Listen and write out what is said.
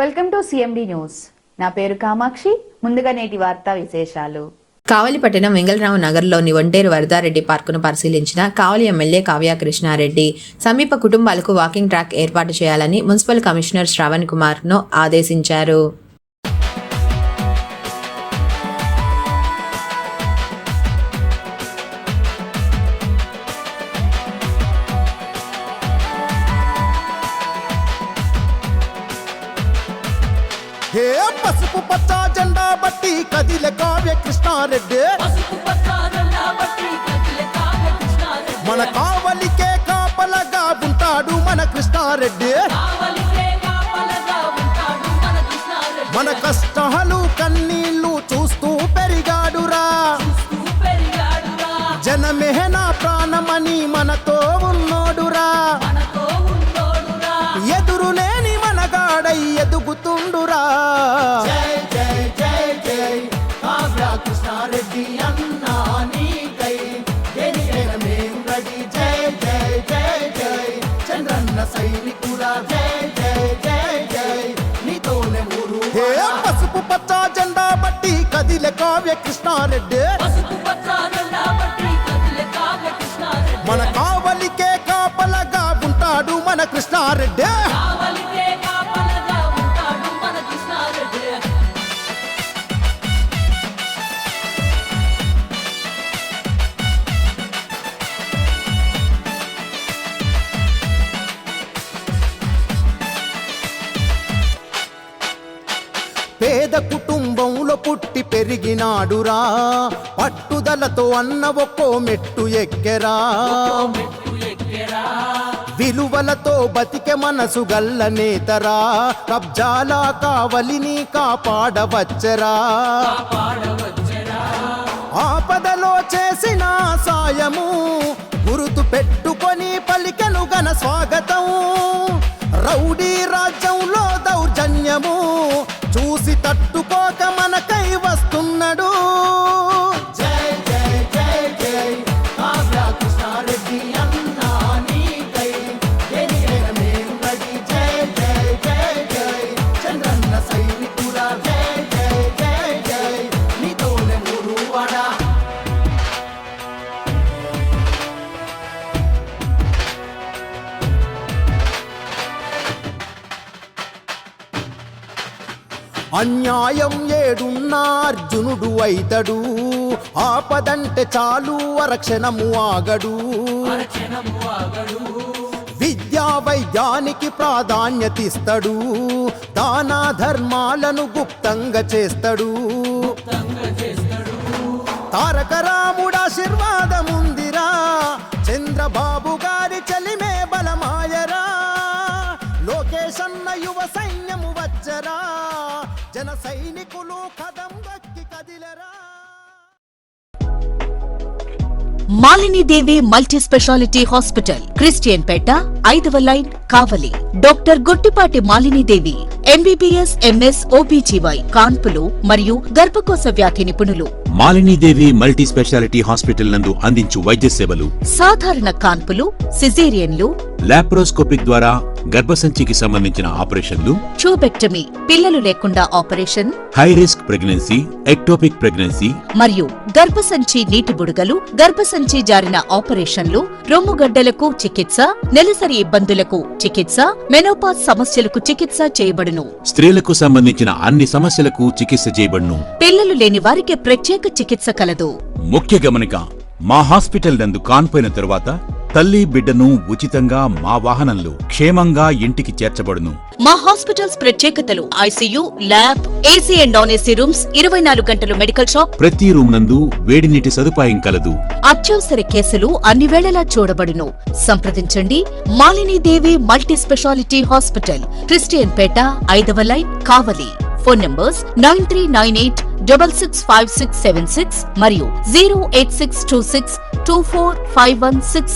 Welcome to CMD news. నా పేరు కామాక్షి. ముందుగా నేటి వార్తా విశేషాలు. కావలి పట్టణం వెంగళరావు నగర్లోని ఒంటేరు వరదారెడ్డి పార్కును పరిశీలించిన కావలి ఎమ్మెల్యే కావ్య కృష్ణారెడ్డి సమీప కుటుంబాలకు వాకింగ్ ట్రాక్ ఏర్పాటు చేయాలని మున్సిపల్ కమిషనర్ శ్రవణ్ కుమార్ను ఆదేశించారు. హే పసుపు పచ్చ జెండా బట్టి కదిలే కావ్య కృష్ణారెడ్డి, మన కావలికే కాపలగా ఉంటాడు మన కృష్ణారెడ్డి. మన కష్టాలు కన్నీళ్లు చూస్తూ పెరిగాడురా, జనమే నా ప్రాణమని మనతో ఉన్నోడురా, ఎదురులేని మనగాడై ఎదుగుతుండురా. జై జై జై జై కావ్య కృష్ణారెడ్డి అన్నా నీకై దేనికైనా మేం రెడీ. జై జై జై జై చంద్రన్న సైనికుడా, జై జై జై జై నీతోనే ఊరు. హే పసుపు పచ్చ జెండా బట్టి కదిలే కావ్య కృష్ణారెడ్డి, మన కావలికే కాపలగా ఉంటాడు మన కృష్ణారెడ్డి. పేద కుటుంబంలో పుట్టి పెరిగినాడురా, పట్టుదలతో అన్న ఒక్కో మెట్టు ఎక్కెరా, విలువలతో బతికే మనసు గల్ల నేతరా, కబ్జాల కావలిని కాపాడవచ్చరా, ఆపదలో చేసిన సాయము గుర్తు పెట్టుకొని పలికెను ఘన స్వాగతం. రౌడీ రాజ్యంలో దౌర్జన్యము చూసి తట్టుకోక మనకై వస్తున్నాడు. జై జై జై జై కావ్య కృష్ణారెడ్డి అన్నా నీకై దేనికైనా మేం రెడీ. జై జై జై జై చంద్రన్న సైనికుడా, జై జై జై జై నీతోనే ఊరువాడా. అన్యాయం ఏడున్నా అర్జునుడు అయితడు, ఆపదంటే చాలు అరక్షణము ఆగడు, విద్యా వైద్యానికి ప్రాధాన్యతిస్తాడు, దాన ధర్మాలను గుప్తంగా చేస్తాడు. తారక రాముడు ఆశీర్వాదముందిరా, చంద్రబాబు గారి చలిమే బలమాయరా, లోకేష్ అన్న యువ సైన్యము వచ్చరా, జన సైనికులు కదం దక్కి కదిలరా. Malinidevi multi specialty hospital, Christian Pet, 5వ line, Kavali. Doctor Gottipati Malinidevi MBBS MS OBGY కాన్పులు మరియు గర్భకోశ వ్యాధి నిపుణులు. మాలినీదేవి మల్టీ స్పెషాలిటీ హాస్పిటల్ నందు అందించు వైద్య సేవలు: సాధారణ కాన్పులు, సిజేరియన్లు, లాప్రోస్కోపిక్ ద్వారా గర్భసంచికి సంబంధించిన ఆపరేషన్లు, ట్యూబెక్టమీ, పిల్లలు లేకుండా operation, high risk pregnancy, ectopic pregnancy మరియు గర్భసంచి నీటి బుడగలు, గర్భసంచి జారిన ఆపరేషన్లు, రొమ్ముగడ్డలకు చికిత్స, నెలసరి ఇబ్బందులకు చికిత్స, మెనోపాజ్ సమస్యలకు చికిత్స చేయబడును. స్త్రీలకు సంబంధించిన అన్ని సమస్యలకు చికిత్స చేయబడును. పిల్లలు లేని వారికి ప్రత్యేక చికిత్స కలదు. ముఖ్య గమనిక: మా హాస్పిటల్ నందు కాన్పోయిన తరువాత తల్లి బిడ్డను ఉచితంగా మా వాహనంలో క్షేమంగా ఇంటికి చేర్చబడును. మా హాస్పిటల్స్ ప్రత్యేకతలు: ICU, lab, AC and non AC rooms, 24 గంటలు మెడికల్ షాప్, ప్రతి రూమ్ నందు వేడి నీటి సదుపాయం కలదు. అత్యవసర కేసులు అన్ని వేళలా చూడబడును. సంప్రదించండి Malinidevi multi specialty hospital, Christian Pet, 5వ లైన్, కావలి. ఫోన్ నంబర్స్ 9398665676 మరియు 08626245166.